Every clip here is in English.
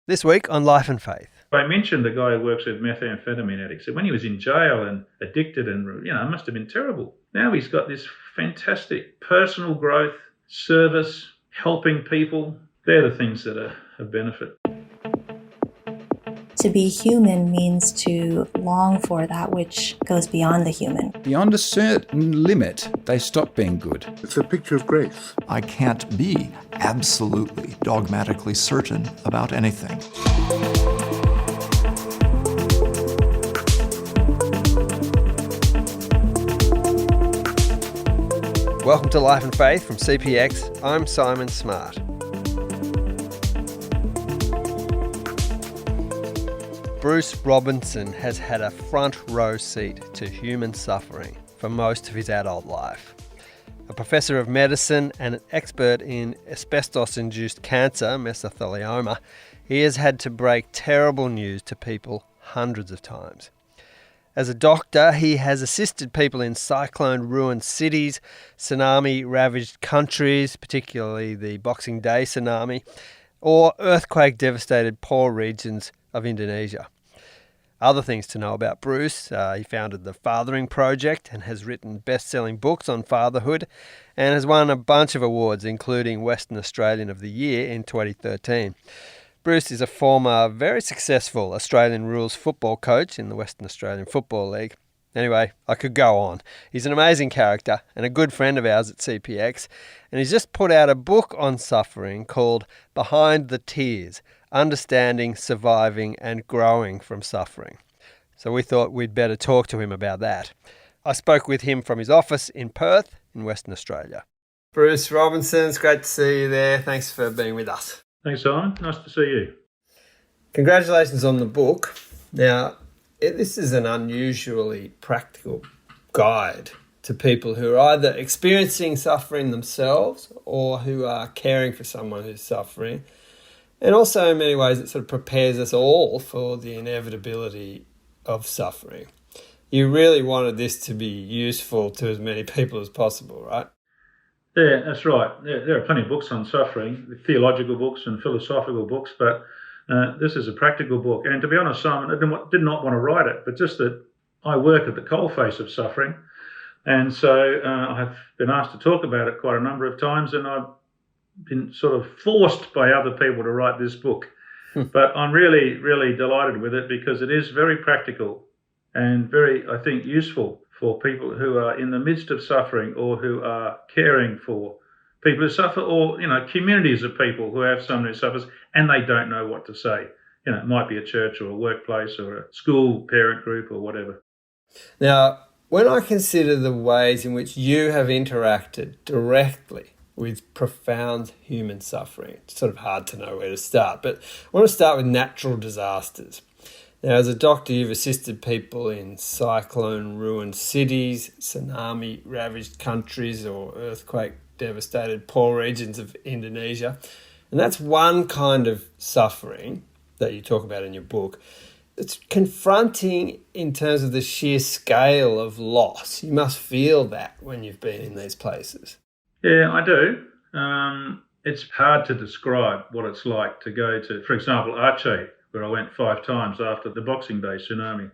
This week on Life and Faith. I mentioned the guy who works with methamphetamine addicts. When he was in jail and addicted and, it must have been terrible. Now he's got this fantastic personal growth, service, helping people. They're the things that are of benefit. To be human means to long for that which goes beyond the human. Beyond a certain limit, they stop being good. It's a picture of grace. I can't be absolutely dogmatically certain about anything. Welcome to Life and Faith from CPX. I'm Simon Smart. Bruce Robinson has had a front row seat to human suffering for most of his adult life. A professor of medicine and an expert in asbestos-induced cancer, mesothelioma, he has had to break terrible news to people hundreds of times. As a doctor, he has assisted people in cyclone-ruined cities, tsunami-ravaged countries, particularly the Boxing Day tsunami, or earthquake-devastated poor regions of Indonesia. Other things to know about Bruce: he founded the Fathering Project and has written best-selling books on fatherhood and has won a bunch of awards, including Western Australian of the Year in 2013. Bruce is a former, very successful Australian rules football coach in the Western Australian Football League. Anyway, I could go on. He's an amazing character and a good friend of ours at CPX, and he's just put out a book on suffering called Behind the Tears: Understanding, Surviving and Growing from Suffering. So we thought we'd better talk to him about that. I spoke with him from his office in Perth in Western Australia. Bruce Robinson, it's great to see you there. Thanks for being with us. Thanks, Simon. Nice to see you. Congratulations on the book. Now, this is an unusually practical guide to people who are either experiencing suffering themselves or who are caring for someone who's suffering. And also, in many ways, it sort of prepares us all for the inevitability of suffering. You really wanted this to be useful to as many people as possible, right? Yeah, that's right. There are plenty of books on suffering, theological books and philosophical books, but this is a practical book. And to be honest, Simon, I did not want to write it, but just that I work at the coalface of suffering. And so I've been asked to talk about it quite a number of times, and I've been sort of forced by other people to write this book. But I'm really, really delighted with it because it is very practical and very, I think, useful for people who are in the midst of suffering or who are caring for people who suffer, or, communities of people who have someone who suffers and they don't know what to say. It might be a church or a workplace or a school parent group or whatever. Now, when I consider the ways in which you have interacted directly with profound human suffering, it's sort of hard to know where to start, but I want to start with natural disasters. Now, as a doctor, you've assisted people in cyclone-ruined cities, tsunami-ravaged countries, or earthquake-devastated poor regions of Indonesia. And that's one kind of suffering that you talk about in your book. It's confronting in terms of the sheer scale of loss. You must feel that when you've been in these places. Yeah, I do. It's hard to describe what it's like to go to, for example, Aceh, where I went 5 times after the Boxing Day tsunami.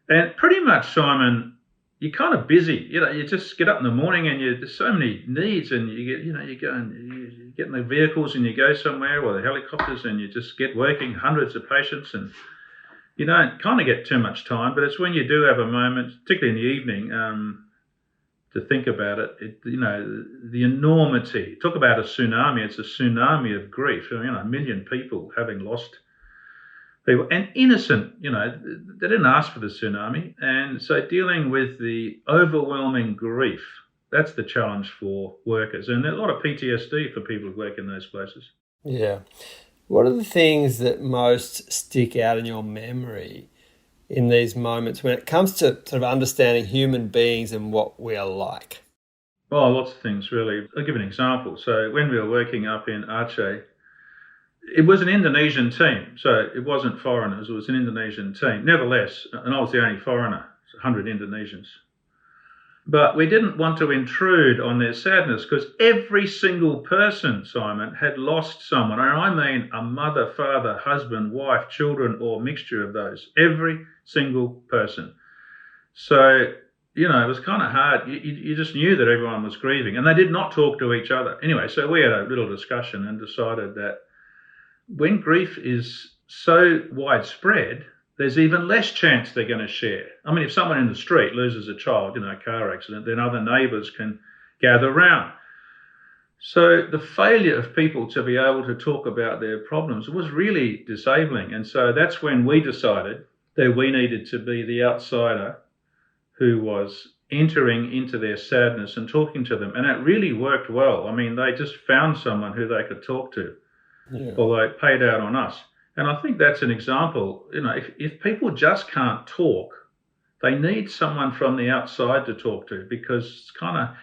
And pretty much, Simon, you're kind of busy. You just get up in the morning and there's so many needs, and you go and you get in the vehicles and you go somewhere, or the helicopters, and you just get working, hundreds of patients, and you don't kind of get too much time. But it's when you do have a moment, particularly in the evening, to think about it, the enormity. Talk about a tsunami. It's a tsunami of grief. A million people having lost people, and innocent, they didn't ask for the tsunami. And so dealing with the overwhelming grief, that's the challenge for workers. And there's a lot of PTSD for people who work in those places. Yeah. What are the things that most stick out in your memory in these moments when it comes to sort of understanding human beings and what we are like? Well, lots of things, really. I'll give an example. So when we were working up in Aceh, it was an Indonesian team, so it wasn't foreigners, it was an Indonesian team. Nevertheless, and I was the only foreigner, 100 Indonesians. But we didn't want to intrude on their sadness because every single person, Simon, had lost someone. And I mean a mother, father, husband, wife, children, or mixture of those. Every single person. So, it was kind of hard. You just knew that everyone was grieving and they did not talk to each other. Anyway, so we had a little discussion and decided that when grief is so widespread, there's even less chance they're going to share. I mean, if someone in the street loses a child, a car accident, then other neighbours can gather round. So the failure of people to be able to talk about their problems was really disabling. And so that's when we decided that we needed to be the outsider who was entering into their sadness and talking to them. And it really worked well. I mean, they just found someone who they could talk to, although it paid out on us. And I think that's an example. If people just can't talk, they need someone from the outside to talk to, because it's kind of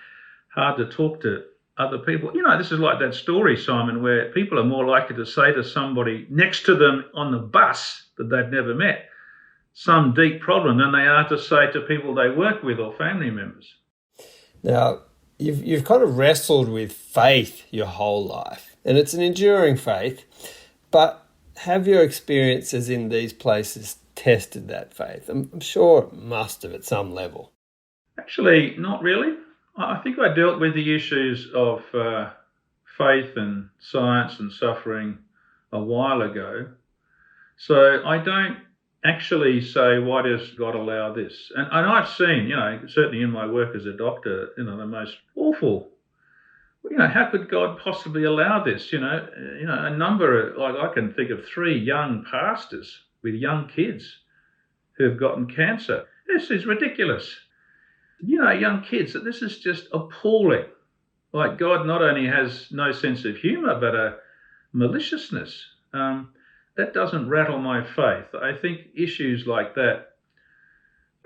hard to talk to other people. This is like that story, Simon, where people are more likely to say to somebody next to them on the bus that they've never met some deep problem than they are to say to people they work with or family members. Now, you've kind of wrestled with faith your whole life, and it's an enduring faith, but have your experiences in these places tested that faith? I'm sure it must have at some level. Actually, not really. I think I dealt with the issues of faith and science and suffering a while ago. So I don't actually say, why does God allow this? And I've seen, certainly in my work as a doctor, the most awful. How could God possibly allow this? A number of, I can think of 3 young pastors with young kids who've gotten cancer. This is ridiculous. Young kids, this is just appalling. Like, God not only has no sense of humour, but a maliciousness. That doesn't rattle my faith. I think issues like that,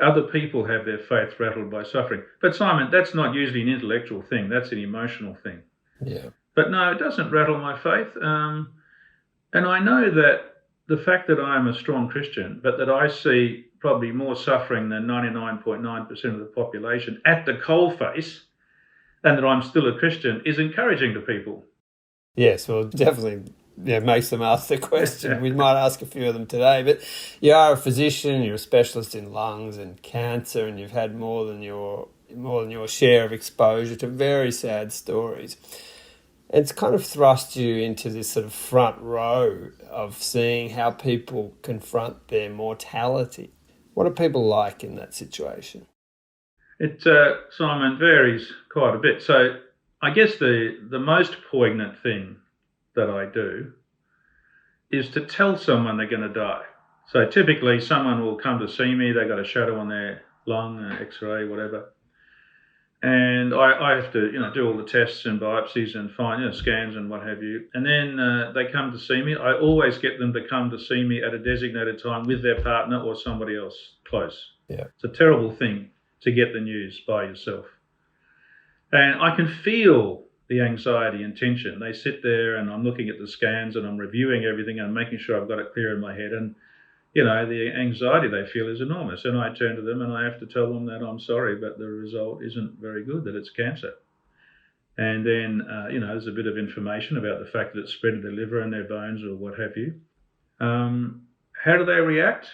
other people have their faith rattled by suffering. But Simon, that's not usually an intellectual thing. That's an emotional thing. Yeah. But no, it doesn't rattle my faith. And I know that the fact that I am a strong Christian, but that I see probably more suffering than 99.9% of the population at the coalface, and that I'm still a Christian, is encouraging to people. Yes, well, definitely makes them ask the question. We might ask a few of them today, but you are a physician, you're a specialist in lungs and cancer, and you've had more than your share of exposure to very sad stories. It's kind of thrust you into this sort of front row of seeing how people confront their mortality. What are people like in that situation? It, Simon, varies quite a bit. So I guess the most poignant thing that I do is to tell someone they're going to die. So typically someone will come to see me, they've got a shadow on their lung, X-ray, whatever. And I have to, do all the tests and biopsies and find, scans and what have you. And then they come to see me. I always get them to come to see me at a designated time with their partner or somebody else close. Yeah. It's a terrible thing to get the news by yourself. And I can feel the anxiety and tension. They sit there and I'm looking at the scans and I'm reviewing everything and making sure I've got it clear in my head. And, the anxiety they feel is enormous. And I turn to them and I have to tell them that I'm sorry, but the result isn't very good, that it's cancer. And then, there's a bit of information about the fact that it's spread to their liver and their bones or what have you. How do they react?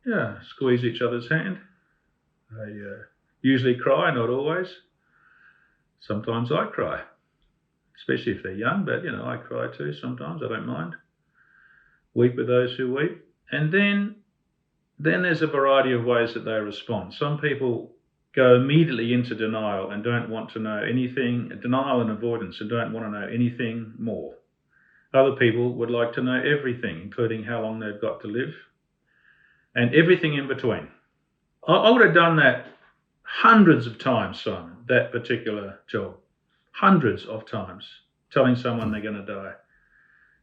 Yeah, squeeze each other's hand. They usually cry, not always. Sometimes I cry, especially if they're young, but, I cry too sometimes, I don't mind. Weep with those who weep. And then there's a variety of ways that they respond. Some people go immediately into denial and don't want to know anything, denial and avoidance, and don't want to know anything more. Other people would like to know everything, including how long they've got to live, and everything in between. I would have done that hundreds of times, Simon, that particular job. Hundreds of times, telling someone they're going to die.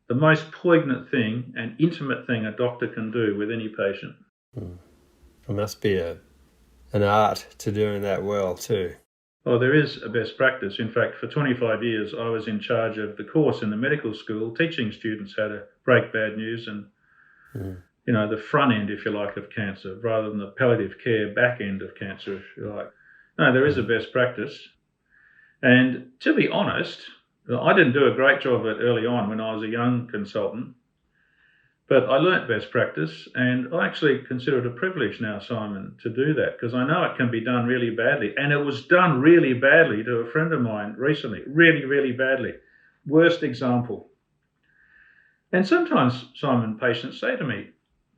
The most poignant thing and intimate thing a doctor can do with any patient. It must be an art to doing that well too. Oh, there is a best practice. In fact, for 25 years, I was in charge of the course in the medical school, teaching students how to break bad news and, the front end, if you like, of cancer, rather than the palliative care back end of cancer, if you like. No, there is a best practice. And to be honest, I didn't do a great job of it early on when I was a young consultant, but I learnt best practice, and I actually consider it a privilege now, Simon, to do that, because I know it can be done really badly. And it was done really badly to a friend of mine recently, really, really badly. Worst example. And sometimes, Simon, patients say to me,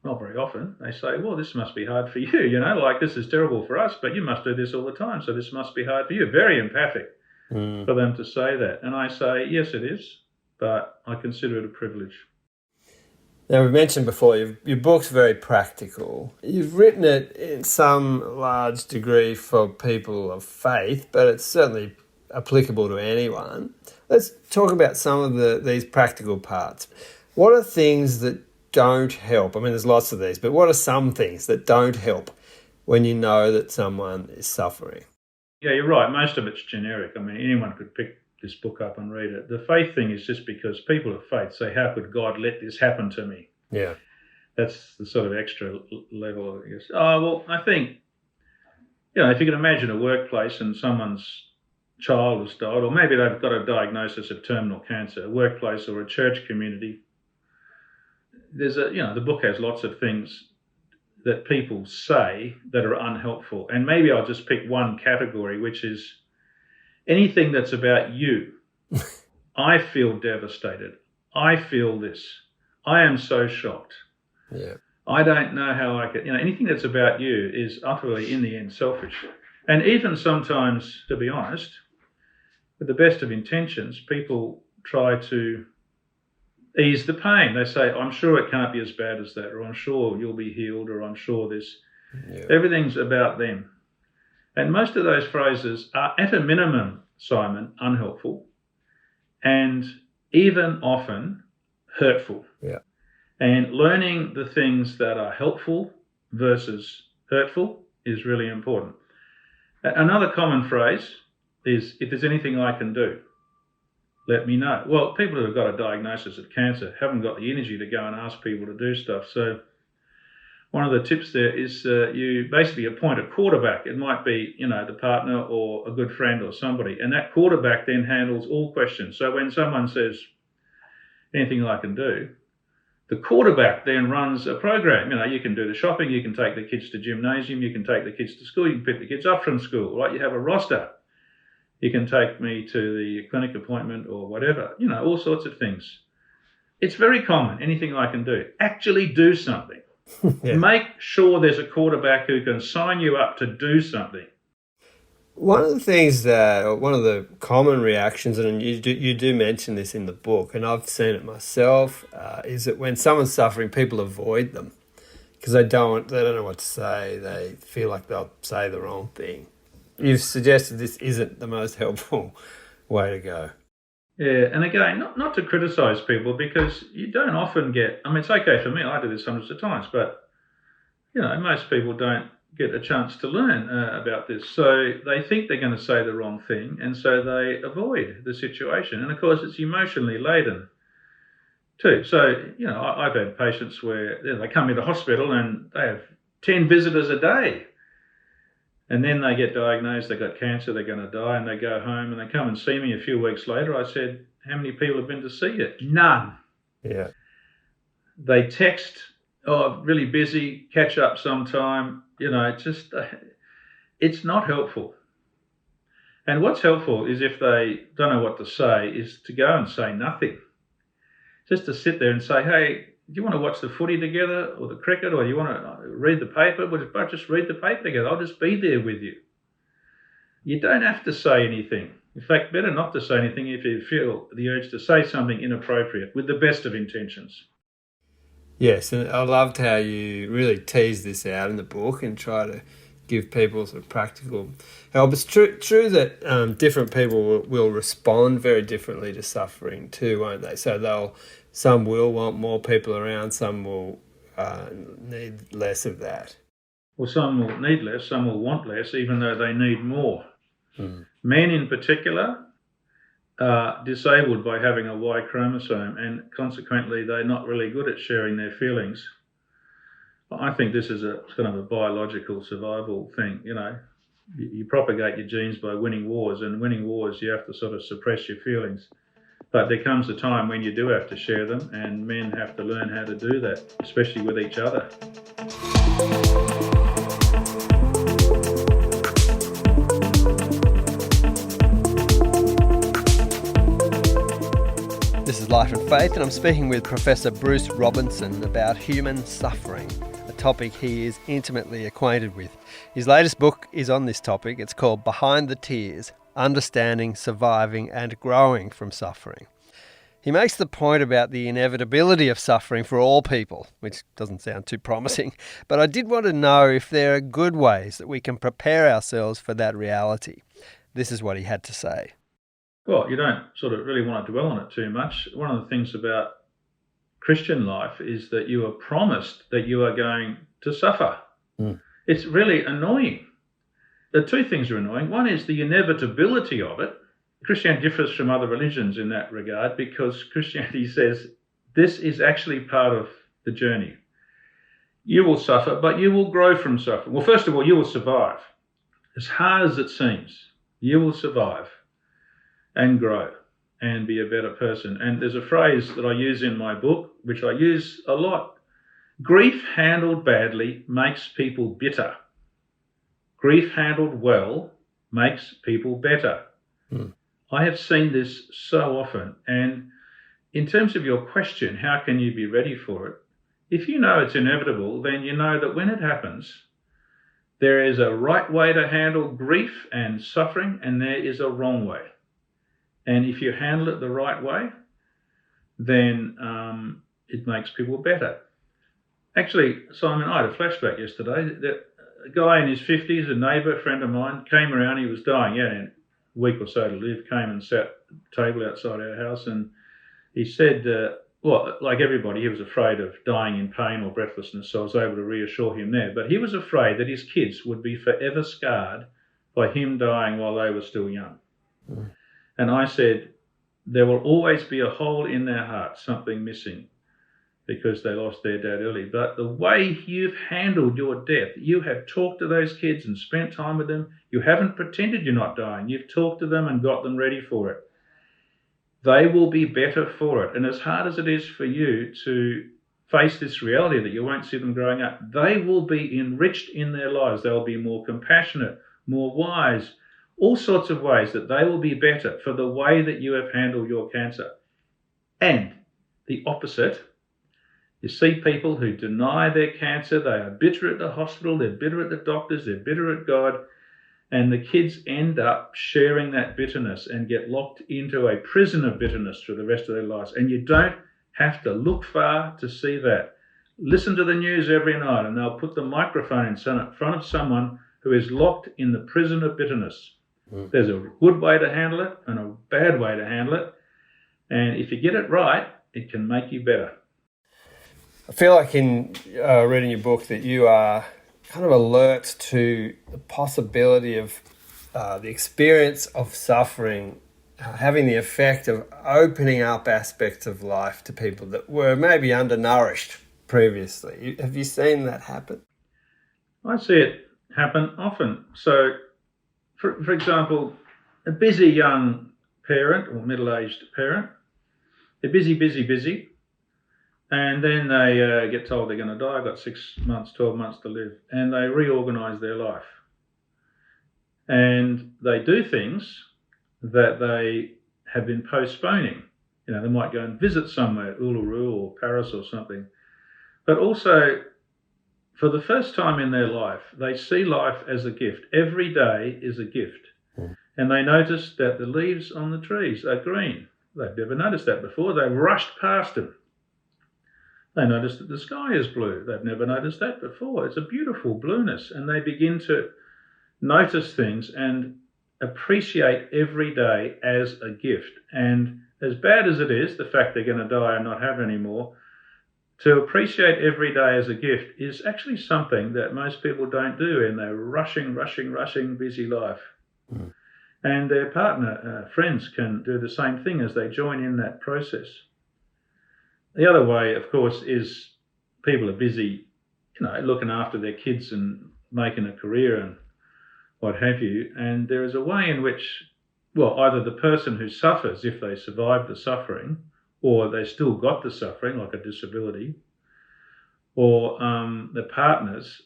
not very often, they say, well, this must be hard for you, like this is terrible for us, but you must do this all the time, so this must be hard for you. Very empathic for them to say that. And I say, yes, it is, but I consider it a privilege. Now, we've mentioned before, your book's very practical. You've written it in some large degree for people of faith, but it's certainly applicable to anyone. Let's talk about some of these practical parts. What are things that don't help? I mean, there's lots of these, but what are some things that don't help when you know that someone is suffering? Yeah, you're right. Most of it's generic. I mean, anyone could pick this book up and read it. The faith thing is just because people of faith say, how could God let this happen to me? Yeah. That's the sort of extra level, I guess. Oh, well, I think, if you can imagine a workplace and someone's child has died, or maybe they've got a diagnosis of terminal cancer, a workplace or a church community, there's the book has lots of things that people say that are unhelpful. And maybe I'll just pick one category, which is anything that's about you. I feel devastated. I feel this. I am so shocked. Yeah. I don't know how I could, anything that's about you is utterly, in the end, selfish. And even sometimes, to be honest, with the best of intentions, people try to ease the pain. They say, I'm sure it can't be as bad as that, or I'm sure you'll be healed, or I'm sure this. Yeah. Everything's about them. And most of those phrases are, at a minimum, Simon, unhelpful, and even often hurtful. Yeah. And learning the things that are helpful versus hurtful is really important. Another common phrase is, if there's anything I can do, let me know. Well, people who have got a diagnosis of cancer haven't got the energy to go and ask people to do stuff. So one of the tips there is you basically appoint a quarterback. It might be, the partner or a good friend or somebody. And that quarterback then handles all questions. So when someone says, anything I can do, the quarterback then runs a program. You can do the shopping, you can take the kids to gymnasium, you can take the kids to school, you can pick the kids up from school, right? You have a roster. You can take me to the clinic appointment or whatever, all sorts of things. It's very common, anything I can do. Actually do something. Yeah. Make sure there's a quarterback who can sign you up to do something. One of the things one of the common reactions, and you do mention this in the book, and I've seen it myself, is that when someone's suffering, people avoid them because they don't know what to say. They feel like they'll say the wrong thing. You've suggested this isn't the most helpful way to go. Yeah, and again, not to criticise people, because you don't often get, it's okay for me, I do this hundreds of times, but, most people don't get a chance to learn about this. So they think they're going to say the wrong thing, and so they avoid the situation. And of course, it's emotionally laden too. So, I've had patients where they come into hospital and they have 10 visitors a day. And then they get diagnosed, they've got cancer, they're going to die, and they go home and they come and see me a few weeks later. I said, how many people have been to see you? None. Yeah. They text, really busy, catch up sometime. It's not helpful. And what's helpful is, if they don't know what to say, is to go and say nothing. Just to sit there and say, hey, do you want to watch the footy together, or the cricket, or you want to read the paper? Well, just read the paper together. I'll just be there with you. You don't have to say anything. In fact, better not to say anything if you feel the urge to say something inappropriate, with the best of intentions. Yes, and I loved how you really tease this out in the book and try to give people sort of practical help. It's true that different people will respond very differently to suffering too, won't they? So some will want more people around, some will need less of that. Well, some will need less, some will want less, even though they need more. Men in particular are disabled by having a Y chromosome, and consequently they're not really good at sharing their feelings. I think this is a kind of a biological survival thing, You propagate your genes by winning wars, and winning wars, you have to sort of suppress your feelings. But there comes a time when you do have to share them, and men have to learn how to do that, especially with each other. This is Life and Faith, and I'm speaking with Professor Bruce Robinson about human suffering, a topic he is intimately acquainted with. His latest book is on this topic. It's called Behind the Tears: Understanding, Surviving and Growing from Suffering. He makes the point about the inevitability of suffering for all people, which doesn't sound too promising, but I did want to know if there are good ways that we can prepare ourselves for that reality. This is what he had to say. Well, you don't sort of really want to dwell on it too much. One of the things about Christian life is that you are promised that you are going to suffer. It's really annoying. The two things are annoying. One is the inevitability of it. Christianity differs from other religions in that regard because Christianity says this is actually part of the journey. You will suffer, but you will grow from suffering. Well, first of all, you will survive. As hard as it seems, you will survive and grow and be a better person. And there's a phrase that I use in my book, which I use a lot. Grief handled badly makes people bitter. Grief handled well makes people better. I have seen this so often. And in terms of your question, how can you be ready for it? If you know it's inevitable, then you know that when it happens, there is a right way to handle grief and suffering, and there is a wrong way. And if you handle it the right way, then it makes people better. Actually, Simon, I had a flashback yesterday. A guy in his 50s, a neighbour, a friend of mine, came around. He was dying, a week or so to live, came and sat at the table outside our house. And he said, well, like everybody, he was afraid of dying in pain or breathlessness. So I was able to reassure him there. But he was afraid that his kids would be forever scarred by him dying while they were still young. And I said, there will always be a hole in their heart, something missing, because they lost their dad early. But the way you've handled your death, you have talked to those kids and spent time with them. You haven't pretended you're not dying. You've talked to them and got them ready for it. They will be better for it. And as hard as it is for you to face this reality that you won't see them growing up, they will be enriched in their lives. They'll be more compassionate, more wise, all sorts of ways that they will be better for the way that you have handled your cancer. And the opposite, you see people who deny their cancer, they are bitter at the hospital, they're bitter at the doctors, they're bitter at God, and the kids end up sharing that bitterness and get locked into a prison of bitterness for the rest of their lives. And you don't have to look far to see that. Listen to the news every night and they'll put the microphone in front of someone who is locked in the prison of bitterness. There's a good way to handle it and a bad way to handle it. And if you get it right, it can make you better. I feel like in reading your book that you are kind of alert to the possibility of the experience of suffering having the effect of opening up aspects of life to people that were maybe undernourished previously. Have you seen that happen? I see it happen often. So, for example, a busy young parent or middle-aged parent, they're busy, and then they get told they're going to die, got 6 months, 12 months to live, and they reorganise their life. And they do things that they have been postponing. You know, they might go and visit somewhere, Uluru or Paris or something. But also, for the first time in their life, they see life as a gift. Every day is a gift. And they notice that the leaves on the trees are green. They've never noticed that before. They've rushed past them. They notice that the sky is blue. They've never noticed that before. It's a beautiful blueness. And they begin to notice things and appreciate every day as a gift. And as bad as it is, the fact they're going to die and not have it anymore, to appreciate every day as a gift is actually something that most people don't do in their rushing, busy life. And their partner, friends, can do the same thing as they join in that process. The other way, of course, is people are busy, looking after their kids and making a career and what have you. And there is a way in which, well, either the person who suffers, if they survive the suffering, or they still got the suffering, like a disability, or the partners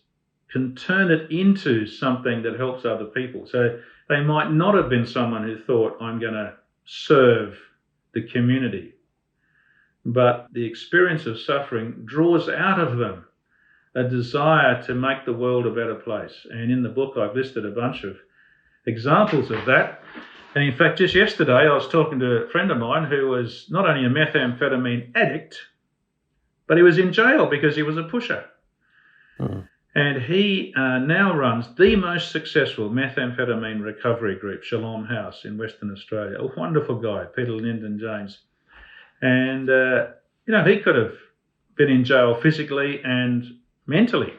can turn it into something that helps other people. So they might not have been someone who thought, I'm going to serve the community, but the experience of suffering draws out of them a desire to make the world a better place. And in the book, I've listed a bunch of examples of that. And in fact, just yesterday, I was talking to a friend of mine who was not only a methamphetamine addict, but he was in jail because he was a pusher. And he now runs the most successful methamphetamine recovery group, Shalom House in Western Australia. A wonderful guy, Peter Lyndon James. And, he could have been in jail physically and mentally,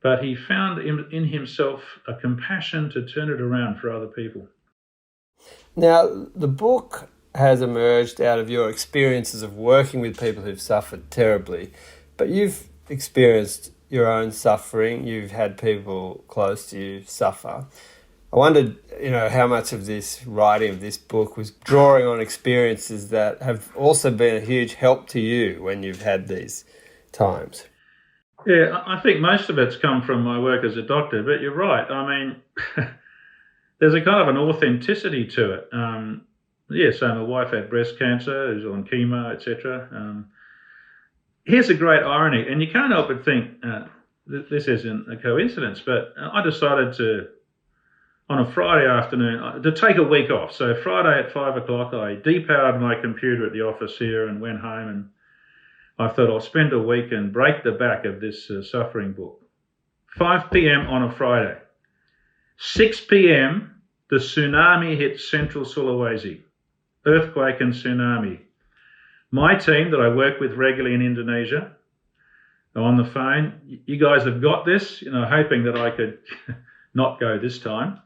but he found in himself a compassion to turn it around for other people. Now, the book has emerged out of your experiences of working with people who've suffered terribly, but you've experienced your own suffering. You've had people close to you suffer. I wondered, how much of this writing of this book was drawing on experiences that have also been a huge help to you when you've had these times. Yeah, I think most of it's come from my work as a doctor, but you're right. I mean, there's a kind of an authenticity to it. So my wife had breast cancer, who's on chemo, etc. Here's a great irony, and you can't help but think this isn't a coincidence, but I decided on a Friday afternoon, to take a week off. So Friday at 5 o'clock, I depowered my computer at the office here and went home, and I thought I'll spend a week and break the back of this suffering book. 5 p.m. on a Friday. 6 p.m., the tsunami hit central Sulawesi. Earthquake and tsunami. My team that I work with regularly in Indonesia are on the phone. You guys have got this, hoping that I could not go this time.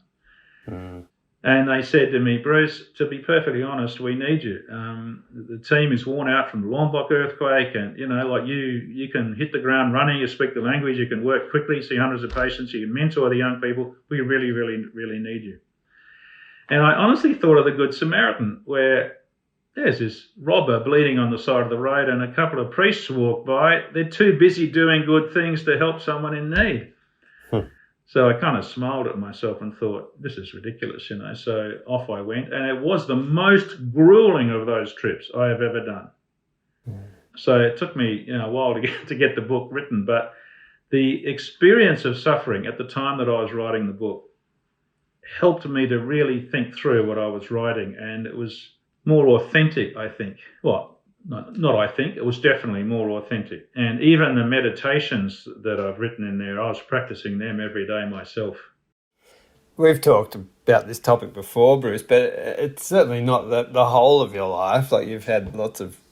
And they said to me, Bruce, to be perfectly honest, we need you. The team is worn out from the Lombok earthquake, and you can hit the ground running, you speak the language, you can work quickly, see hundreds of patients, you can mentor the young people. We really, really, really need you. And I honestly thought of the Good Samaritan, where there's this robber bleeding on the side of the road and a couple of priests walk by. They're too busy doing good things to help someone in need. So I kind of smiled at myself and thought, this is ridiculous, So off I went, and it was the most grueling of those trips I have ever done. So it took me a while to get the book written, but the experience of suffering at the time that I was writing the book helped me to really think through what I was writing, and it was more authentic, I think. Well, not I think, it was definitely more authentic. And even the meditations that I've written in there, I was practicing them every day myself. We've talked about this topic before, Bruce, but it's certainly not the whole of your life. Like you've had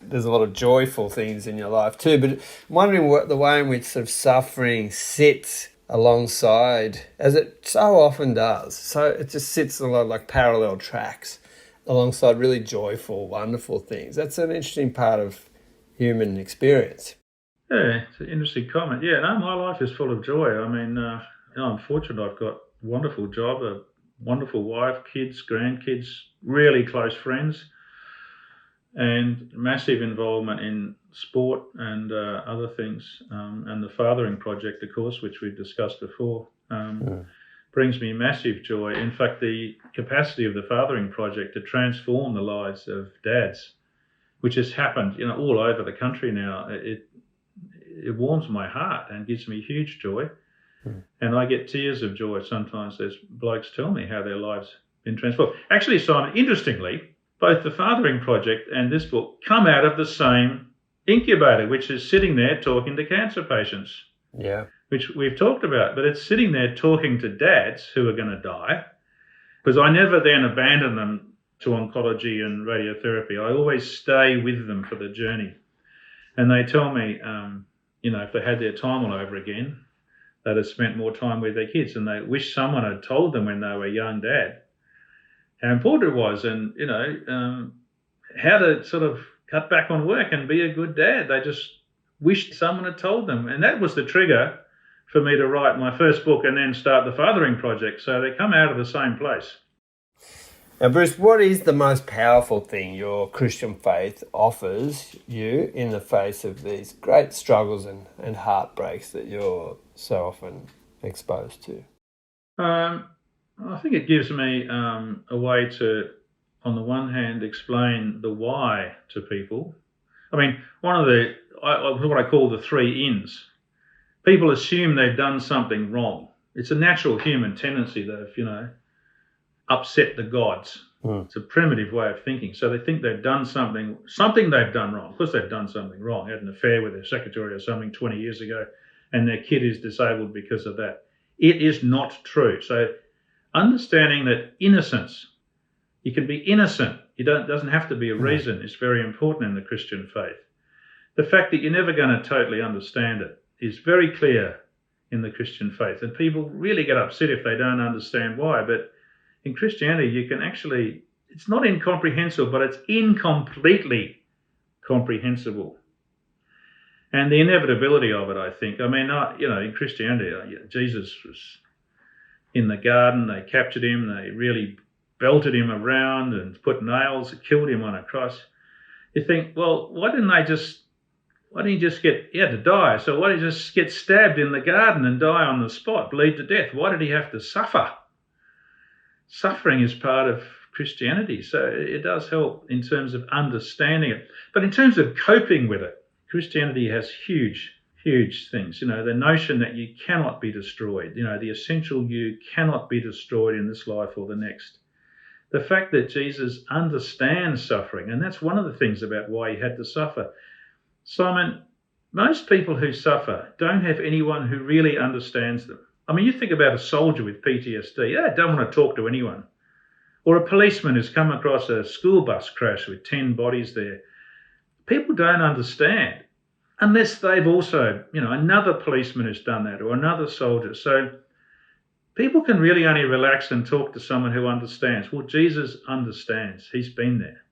there's a lot of joyful things in your life too, but I'm wondering what the way in which sort of suffering sits alongside, as it so often does. So it just sits on a lot of like parallel tracks alongside really joyful, wonderful things. That's an interesting part of human experience. Yeah, it's an interesting comment. Yeah, no, my life is full of joy. I mean, I'm fortunate I've got a wonderful job, a wonderful wife, kids, grandkids, really close friends, and massive involvement in sport and other things. And the Fathering Project, of course, which we've discussed before, brings me massive joy. In fact, the capacity of the Fathering Project to transform the lives of dads, which has happened, all over the country now, it warms my heart and gives me huge joy. And I get tears of joy sometimes as blokes tell me how their lives have been transformed. Actually, Simon, interestingly, both the Fathering Project and this book come out of the same incubator, which is sitting there talking to cancer patients. Yeah. Which we've talked about, but it's sitting there talking to dads who are going to die, because I never then abandon them to oncology and radiotherapy. I always stay with them for the journey. And they tell me, if they had their time all over again, they'd have spent more time with their kids, and they wish someone had told them when they were a young dad how important it was, and, how to sort of cut back on work and be a good dad. They just wished someone had told them. And that was the trigger for me to write my first book and then start the Fathering Project. So they come out of the same place. Now, Bruce, what is the most powerful thing your Christian faith offers you in the face of these great struggles and heartbreaks that you're so often exposed to? I think it gives me a way to, on the one hand, explain the why to people. I mean, one of what I call the three ins. People assume they've done something wrong. It's a natural human tendency, though, upset the gods. It's a primitive way of thinking. So they think they've done something they've done wrong. Of course they've done something wrong, had an affair with their secretary or something 20 years ago, and their kid is disabled because of that. It is not true. So understanding that innocence, you can be innocent. Doesn't have to be a reason. It's very important in the Christian faith. The fact that you're never going to totally understand it is very clear in the Christian faith. And people really get upset if they don't understand why. But in Christianity, you can actually, it's not incomprehensible, but it's incompletely comprehensible. And the inevitability of it, I think. I mean, in Christianity, Jesus was in the garden, they captured him, they really belted him around and put nails, killed him on a cross. You think, well, why didn't he just he had to die, so why did he just get stabbed in the garden and die on the spot, bleed to death? Why did he have to suffer? Suffering is part of Christianity, so it does help in terms of understanding it. But in terms of coping with it, Christianity has huge things. The notion that you cannot be destroyed, the essential you cannot be destroyed in this life or the next. The fact that Jesus understands suffering, and that's one of the things about why he had to suffer. Simon, most people who suffer don't have anyone who really understands them. I mean, you think about a soldier with PTSD, they don't want to talk to anyone. Or a policeman who's come across a school bus crash with 10 bodies there. People don't understand unless they've also, another policeman has done that or another soldier. So people can really only relax and talk to someone who understands. Well, Jesus understands. He's been there.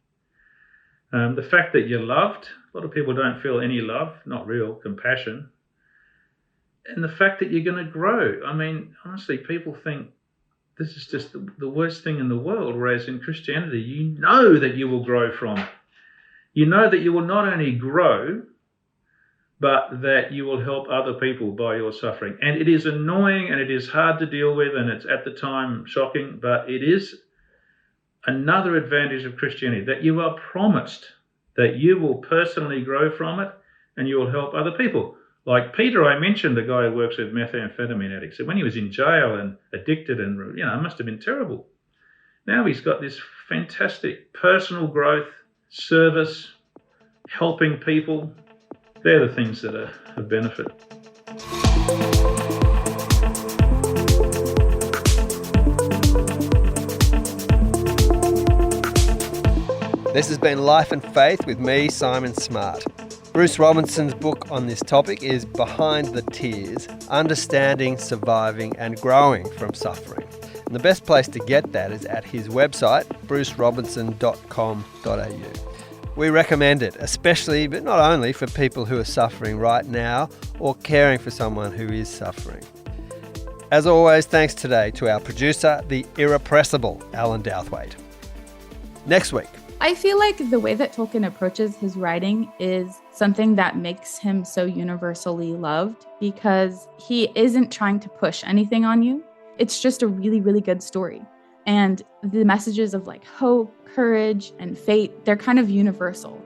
The fact that you're loved, a lot of people don't feel any love, not real compassion. And the fact that you're going to grow. I mean, honestly, people think this is just the worst thing in the world, whereas in Christianity, you know that you will grow from it. You know that you will not only grow, but that you will help other people by your suffering. And it is annoying and it is hard to deal with, and it's at the time shocking, but it is another advantage of Christianity, that you are promised that you will personally grow from it and you will help other people. Like Peter, I mentioned the guy who works with methamphetamine addicts. When he was in jail and addicted and, it must have been terrible. Now he's got this fantastic personal growth, service, helping people. They're the things that are of benefit. This has been Life and Faith with me, Simon Smart. Bruce Robinson's book on this topic is Behind the Tears, Understanding, Surviving and Growing from Suffering. And the best place to get that is at his website, brucerobinson.com.au. We recommend it, especially, but not only, for people who are suffering right now or caring for someone who is suffering. As always, thanks today to our producer, the irrepressible Alan Douthwaite. Next week. I feel like the way that Tolkien approaches his writing is something that makes him so universally loved, because he isn't trying to push anything on you. It's just a really, really good story. And the messages of hope, courage, and fate, they're kind of universal.